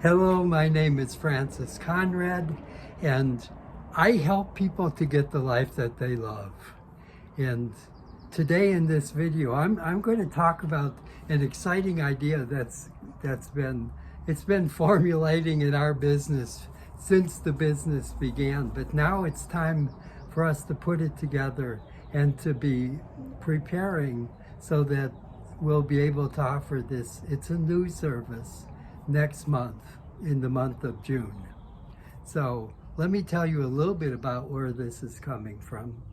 Hello, my name is Francis Conrad, and I help people to get the life that they love. And today in this video, I'm going to talk about an exciting idea that's been formulating in our business since the business began. But now it's time for us to put it together and to be preparing so that we'll be able to offer this. It's a new service next month, in the month of June. So let me tell you a little bit about where this is coming from.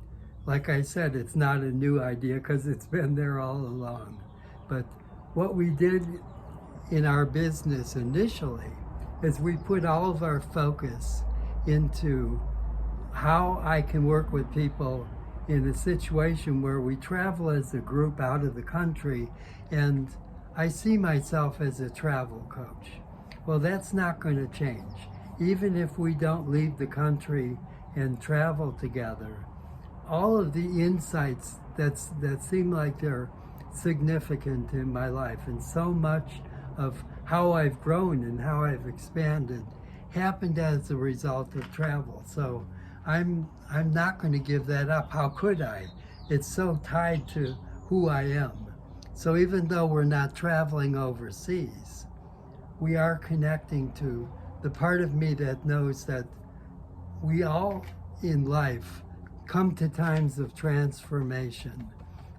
Like I said, it's not a new idea because it's been there all along. But what we did in our business initially is we put all of our focus into how I can work with people in a situation where we travel as a group out of the country, and I see myself as a travel coach. Well, that's not going to change. Even if we don't leave the country and travel together, all of the insights that seem like they're significant in my life, and so much of how I've grown and how I've expanded happened as a result of travel. So I'm not going to give that up. How could I? It's so tied to who I am. So even though we're not traveling overseas, we are connecting to the part of me that knows that we all in life come to times of transformation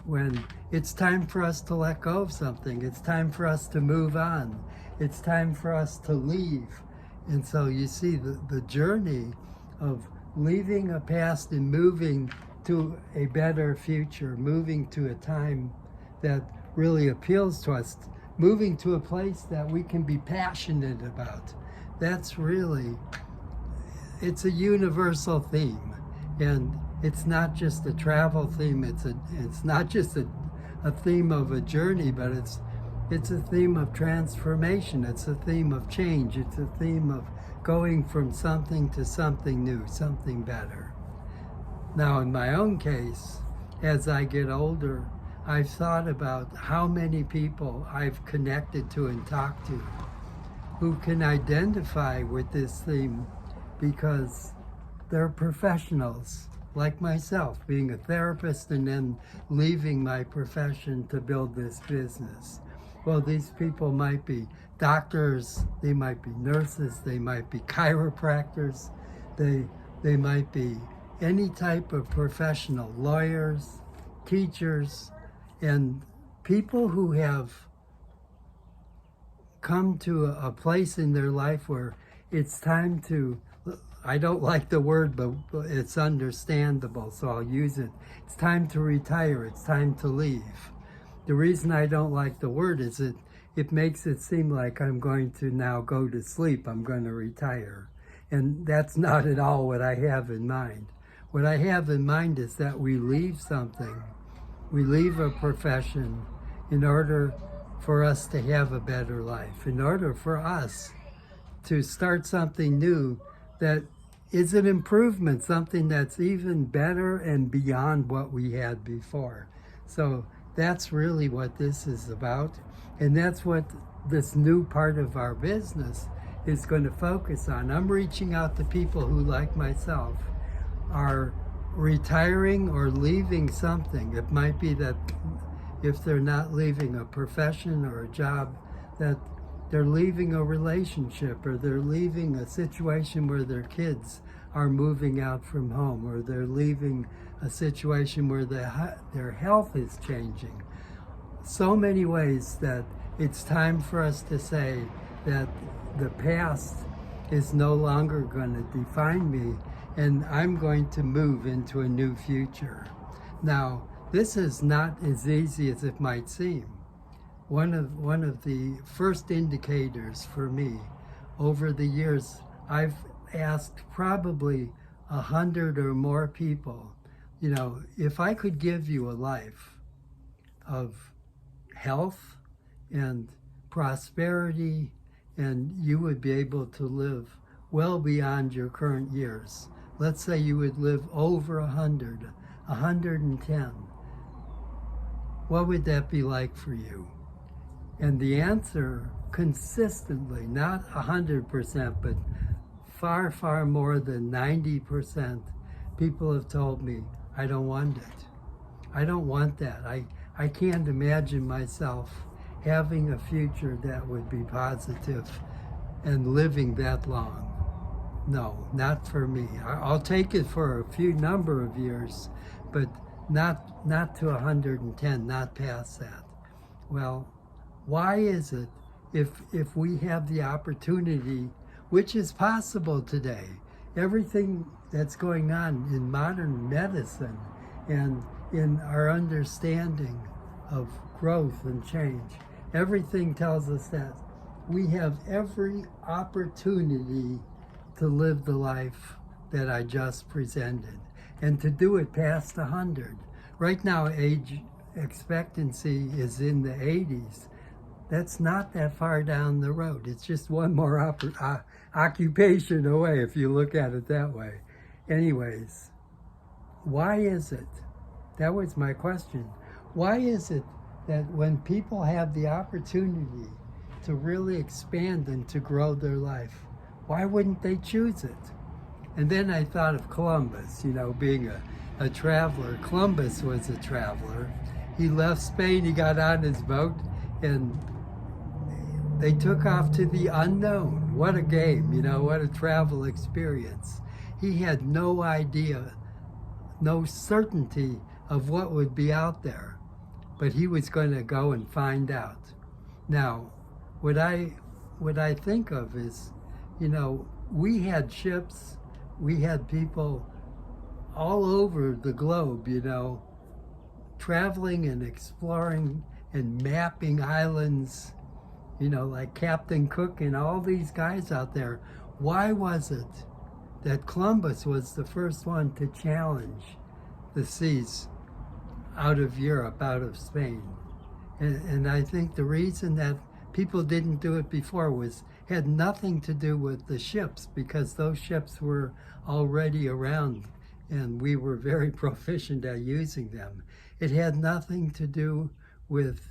when it's time for us to let go of something. It's time for us to move on. It's time for us to leave. And so you see the journey of leaving a past and moving to a better future, moving to a time that really appeals to us, moving to a place that we can be passionate about. That's really, it's a universal theme. And it's not just a travel theme, it's not just a theme of a journey, but it's a theme of transformation. It's a theme of change. It's a theme of going from something to something new, something better. Now, in my own case, as I get older, I've thought about how many people I've connected to and talked to who can identify with this theme because they're professionals like myself, being a therapist and then leaving my profession to build this business. Well, these people might be doctors, they might be nurses, they might be chiropractors, they might be any type of professional, lawyers, teachers, and people who have come to a place in their life where it's time to, I don't like the word, but it's understandable, so I'll use it. It's time to retire. It's time to leave. The reason I don't like the word is it makes it seem like I'm going to now go to sleep. I'm going to retire. And that's not at all what I have in mind. What I have in mind is that we leave something. We leave a profession in order for us to have a better life, in order for us to start something new that is an improvement, something that's even better and beyond what we had before. So that's really what this is about. And that's what this new part of our business is going to focus on. I'm reaching out to people who, like myself, are retiring or leaving something. It might be that if they're not leaving a profession or a job, that they're leaving a relationship, or they're leaving a situation where their kids are moving out from home, or they're leaving a situation where their health is changing. So many ways that it's time for us to say that the past is no longer going to define me, and I'm going to move into a new future. Now, this is not as easy as it might seem. One of the first indicators for me over the years, I've asked probably 100 or more people, if I could give you a life of health and prosperity, and you would be able to live well beyond your current years. Let's say you would live over 100, 110. What would that be like for you? And the answer consistently, not 100%, but far, far more than 90%, people have told me, I don't want it. I don't want that. I can't imagine myself having a future that would be positive and living that long. No, not for me. I'll take it for a few number of years, but not to 110, not past that. Well, why is it if we have the opportunity, which is possible today, everything that's going on in modern medicine and in our understanding of growth and change, everything tells us that we have every opportunity to live the life that I just presented and to do it past 100. Right now, age expectancy is in the 80s. That's not that far down the road. It's just one more occupation away if you look at it that way. Anyways, why is it? That was my question. Why is it that when people have the opportunity to really expand and to grow their life, why wouldn't they choose it? And then I thought of Columbus, being a traveler. Columbus was a traveler. He left Spain, he got on his boat, and they took off to the unknown. What a game, what a travel experience. He had no idea, no certainty of what would be out there, but he was going to go and find out. Now, what I think of is, we had ships, we had people all over the globe, traveling and exploring and mapping islands, like Captain Cook and all these guys out there. Why was it that Columbus was the first one to challenge the seas out of Europe, out of Spain? And I think the reason that people didn't do it before had nothing to do with the ships, because those ships were already around and we were very proficient at using them. It had nothing to do with,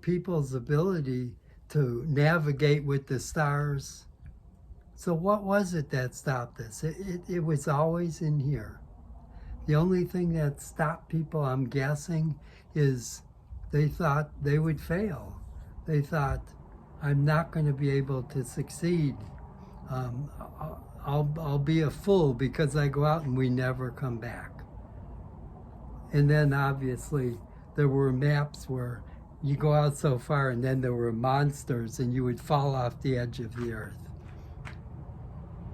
people's ability to navigate with the stars. So what was it that stopped us? It was always in here. The only thing that stopped people, I'm guessing, is they thought they would fail. They thought, I'm not going to be able to succeed. I'll be a fool because I go out and we never come back. And then obviously there were maps where you go out so far and then there were monsters and you would fall off the edge of the earth.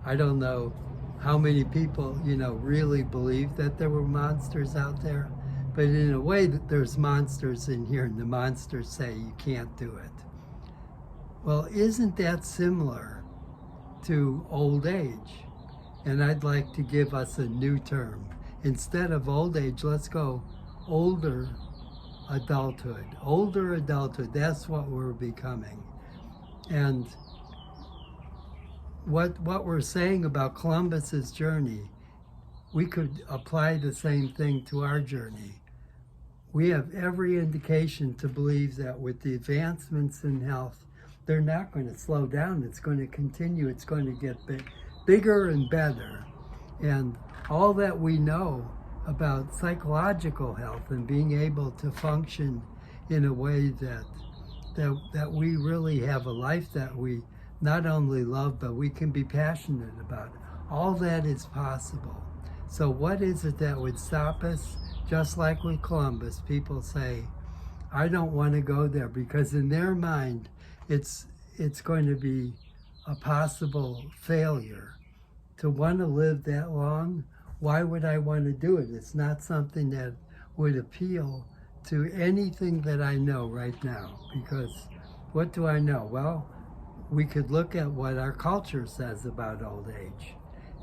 I don't know how many people, really believe that there were monsters out there, but in a way that there's monsters in here and the monsters say you can't do it. Well, isn't that similar to old age? And I'd like to give us a new term. Instead of old age, let's go older adulthood. Older adulthood, that's what we're becoming. And what we're saying about Columbus's journey, we could apply the same thing to our journey. We have every indication to believe that with the advancements in health, they're not going to slow down. It's going to continue. It's going to get bigger and better. And all that we know about psychological health and being able to function in a way that we really have a life that we not only love, but we can be passionate about. All that is possible. So what is it that would stop us? Just like with Columbus, people say, I don't want to go there, because in their mind, it's going to be a possible failure. To want to live that long, why would I want to do it? It's not something that would appeal to anything that I know right now, because what do I know? Well, we could look at what our culture says about old age,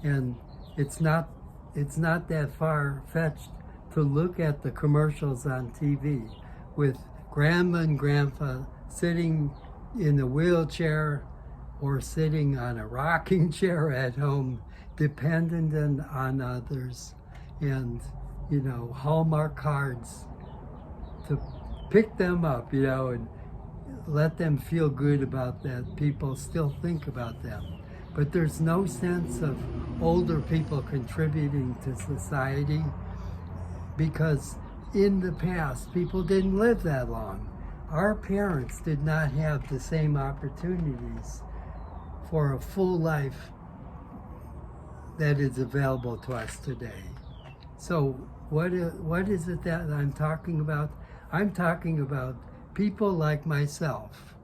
and it's not that far-fetched to look at the commercials on TV with grandma and grandpa sitting in a wheelchair or sitting on a rocking chair at home, dependent on others, and Hallmark cards to pick them up, and let them feel good about that. People still think about them. But there's no sense of older people contributing to society, because in the past, people didn't live that long. Our parents did not have the same opportunities for a full life that is available to us today. So what is it that I'm talking about? I'm talking about people like myself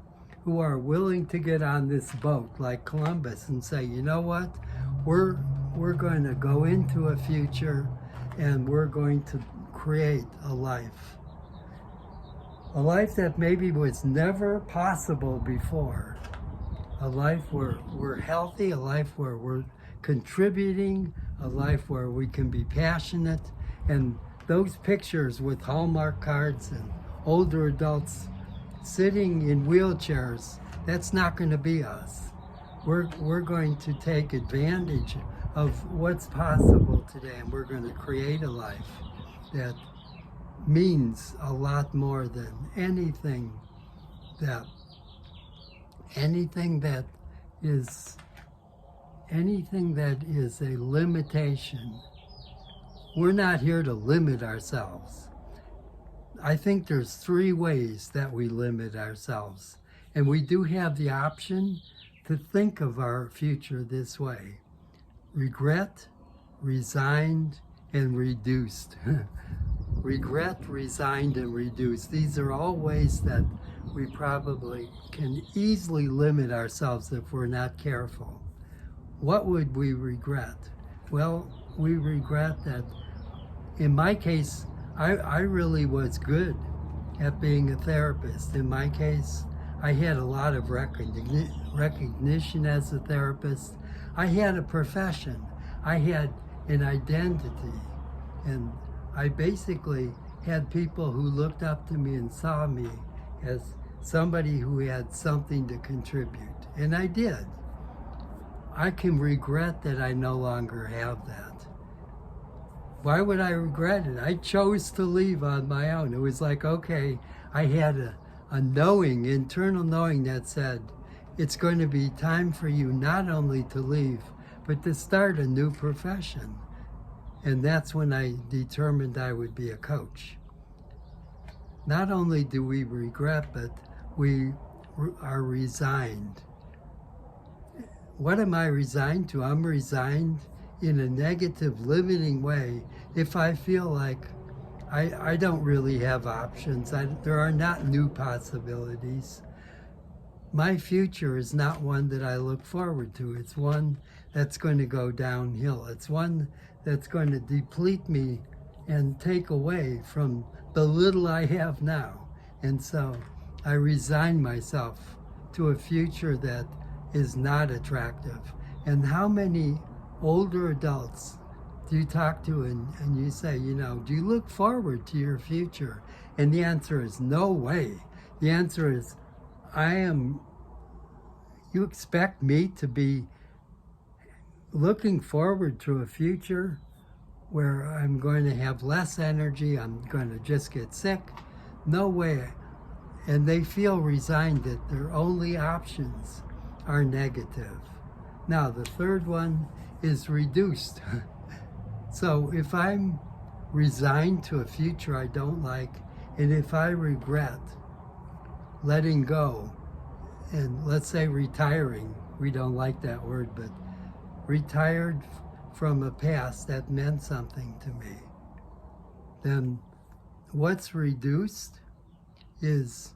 who are willing to get on this boat like Columbus and say, you know what, we're going to go into a future and we're going to create a life that maybe was never possible before, a life where we're healthy, a life where we're contributing, a life where we can be passionate. And those pictures with Hallmark cards and older adults sitting in wheelchairs, that's not going to be us. We're going to take advantage of what's possible today, and we're going to create a life that means a lot more than anything that is a limitation. We're not here to limit ourselves. I think there's 3 ways that we limit ourselves, and we do have the option to think of our future this way: regret, resigned, and reduced. Regret, resigned, and reduced. These are all ways that we probably can easily limit ourselves if we're not careful. What would we regret? Well, we regret that, in my case, I really was good at being a therapist. In my case, I had a lot of recognition as a therapist. I had a profession. I had an identity. And I basically had people who looked up to me and saw me as somebody who had something to contribute. And I did. I can regret that I no longer have that. Why would I regret it? I chose to leave on my own. It was like, okay, I had a knowing, internal knowing that said, it's going to be time for you not only to leave, but to start a new profession. And that's when I determined I would be a coach. Not only do we regret, but we are resigned. What am I resigned to? I'm resigned in a negative, limiting way if I feel like I don't really have options. There are not new possibilities. My future is not one that I look forward to. It's one that's going to go downhill. It's one that's going to deplete me and take away from the little I have now. And so I resign myself to a future that is not attractive. And how many older adults do you talk to and you say, you know, do you look forward to your future? And the answer is no way. The answer is, you expect me to be looking forward to a future where I'm going to have less energy, I'm going to just get sick? No way. And they feel resigned that their only options are negative. Now, the third one is reduced. So if I'm resigned to a future I don't like, and if I regret letting go, and let's say retiring, we don't like that word, but retired from a past that meant something to me, then what's reduced is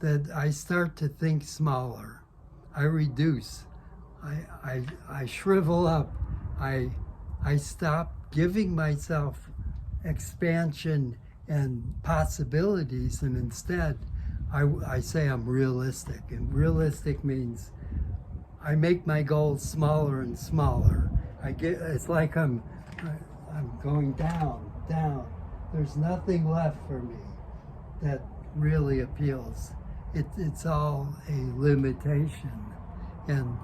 that I start to think smaller. I reduce. I shrivel up. I stop giving myself expansion and possibilities, and instead I say I'm realistic. And realistic means I make my goals smaller and smaller. It's like I'm going down. There's nothing left for me that really appeals. It's all a limitation, and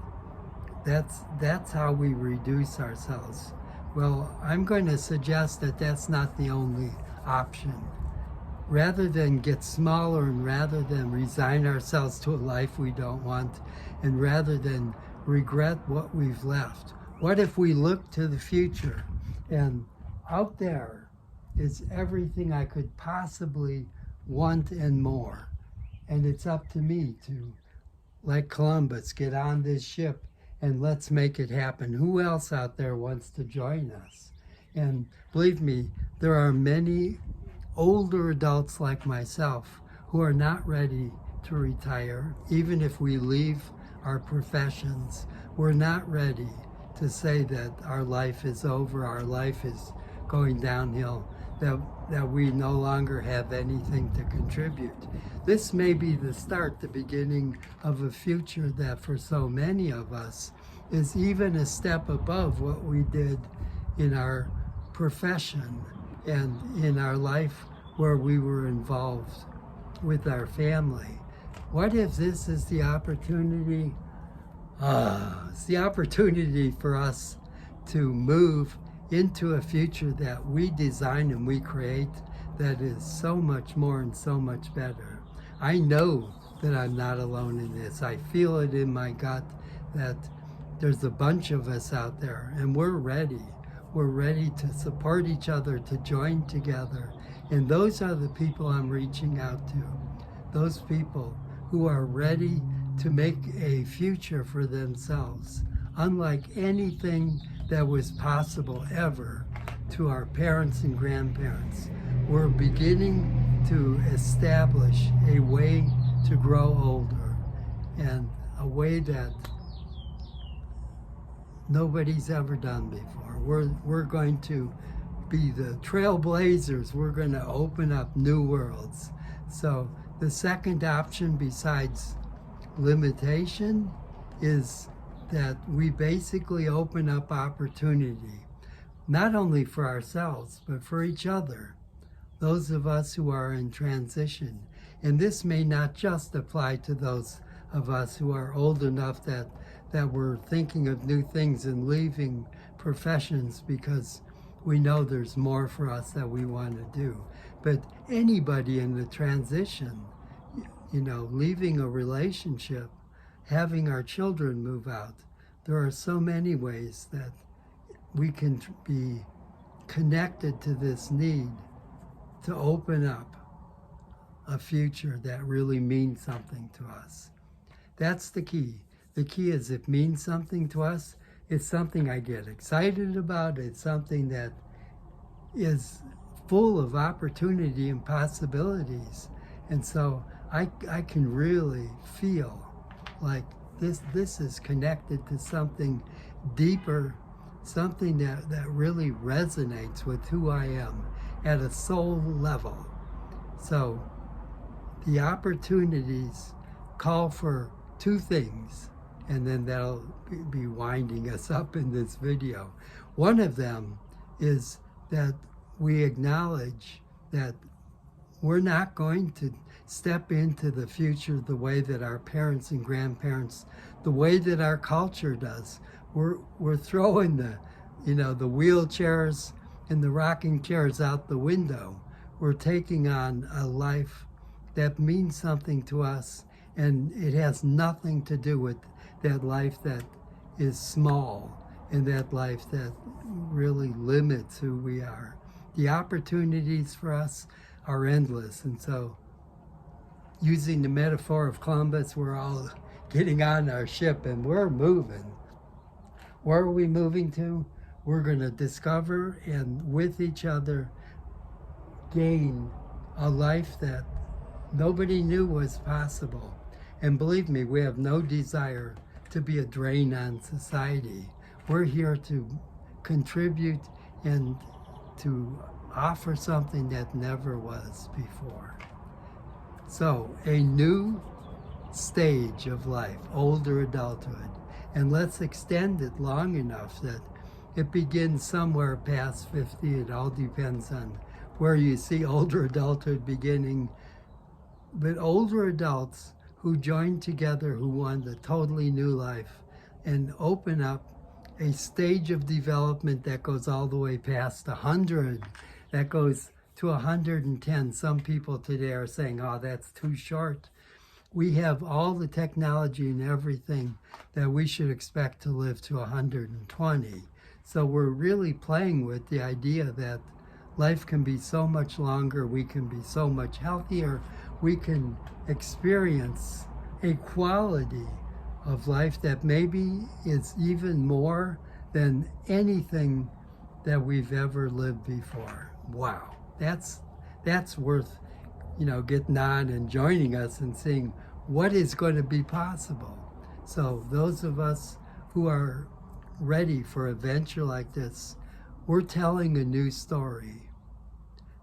that's how we reduce ourselves. Well, I'm going to suggest that that's not the only option. rather than get smaller and rather than resign ourselves to a life we don't want, and rather than regret what we've left, what if we look to the future and out there is everything I could possibly want and more. And it's up to me to, like Columbus, get on this ship and let's make it happen. Who else out there wants to join us? And believe me, there are many older adults like myself who are not ready to retire. Even if we leave our professions, we're not ready to say that our life is over, our life is going downhill, that we no longer have anything to contribute. This may be the start, the beginning of a future that for so many of us is even a step above what we did in our profession and in our life where we were involved with our family. What if this is the opportunity? It's the opportunity for us to move into a future that we design and we create that is so much more and so much better. I know that I'm not alone in this. I feel it in my gut that there's a bunch of us out there and we're ready. We're ready to support each other, to join together. And those are the people I'm reaching out to. Those people who are ready to make a future for themselves, unlike anything that was possible ever to our parents and grandparents. We're beginning to establish a way to grow older, and a way that nobody's ever done before. We're going to be the trailblazers. We're going to open up new worlds. So the second option besides limitation is that we basically open up opportunity, not only for ourselves, but for each other, those of us who are in transition. And this may not just apply to those of us who are old enough that we're thinking of new things and leaving professions because we know there's more for us that we want to do. But anybody in the transition, leaving a relationship, having our children move out, there are so many ways that we can be connected to this need to open up a future that really means something to us. That's the key. The key is it means something to us. It's something I get excited about. It's something that is full of opportunity and possibilities. And so I can really feel like this is connected to something deeper, something that really resonates with who I am at a soul level. So the opportunities call for two things, and then that'll be winding us up in this video. One of them is that we acknowledge that we're not going to step into the future the way that our parents and grandparents, the way that our culture does. We're throwing the wheelchairs and the rocking chairs out the window. We're taking on a life that means something to us, and it has nothing to do with that life that is small and that life that really limits who we are. The opportunities for us are endless. And so, using the metaphor of Columbus, we're all getting on our ship and we're moving. Where are we moving to? We're going to discover and with each other gain a life that nobody knew was possible. And believe me, we have no desire to be a drain on society. We're here to contribute and to offer something that never was before. So, a new stage of life, older adulthood, and let's extend it long enough that it begins somewhere past 50. It all depends on where you see older adulthood beginning. But older adults who join together, who want a totally new life and open up a stage of development that goes all the way past 100, that goes to 110. Some people today are saying, oh, that's too short. We have all the technology and everything that we should expect to live to 120. So we're really playing with the idea that life can be so much longer, we can be so much healthier, we can experience a quality of life that maybe is even more than anything that we've ever lived before. Wow, that's worth, getting on and joining us and seeing what is going to be possible. So those of us who are ready for a venture like this, we're telling a new story.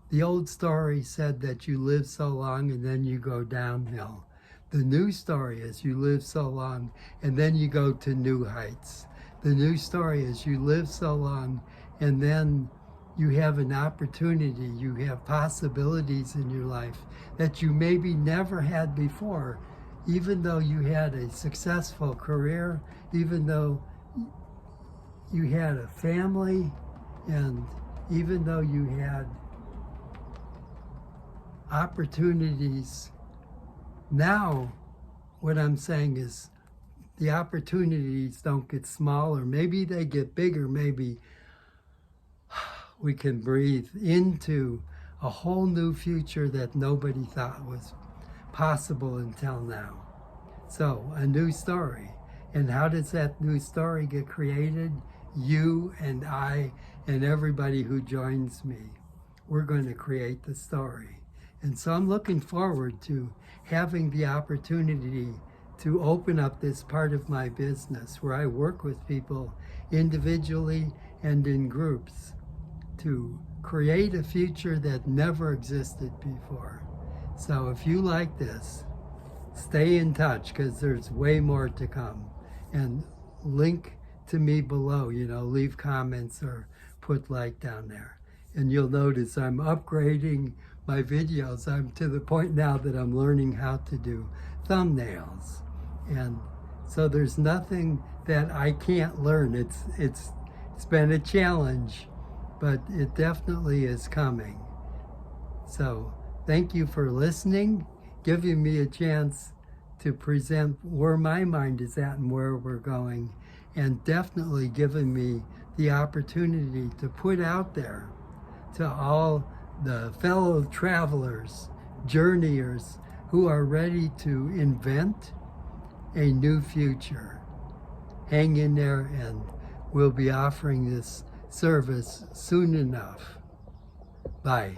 The old story said that you live so long and then you go downhill. The new story is you live so long and then you go to new heights. The new story is you live so long and then you have an opportunity, you have possibilities in your life that you maybe never had before, even though you had a successful career, even though you had a family, and even though you had opportunities. Now, what I'm saying is the opportunities don't get smaller. Maybe they get bigger. Maybe we can breathe into a whole new future that nobody thought was possible until now. So, a new story. And how does that new story get created? You and I and everybody who joins me, we're going to create the story. And so I'm looking forward to having the opportunity to open up this part of my business where I work with people individually and in groups to create a future that never existed before. So if you like this, stay in touch because there's way more to come. And link to me below, leave comments or put like down there. And you'll notice I'm upgrading my videos. I'm to the point now that I'm learning how to do thumbnails. And so there's nothing that I can't learn. It's been a challenge, but it definitely is coming. So thank you for listening, giving me a chance to present where my mind is at and where we're going, and definitely giving me the opportunity to put out there to all the fellow travelers, journeyers who are ready to invent a new future. Hang in there, and we'll be offering this service soon enough. Bye.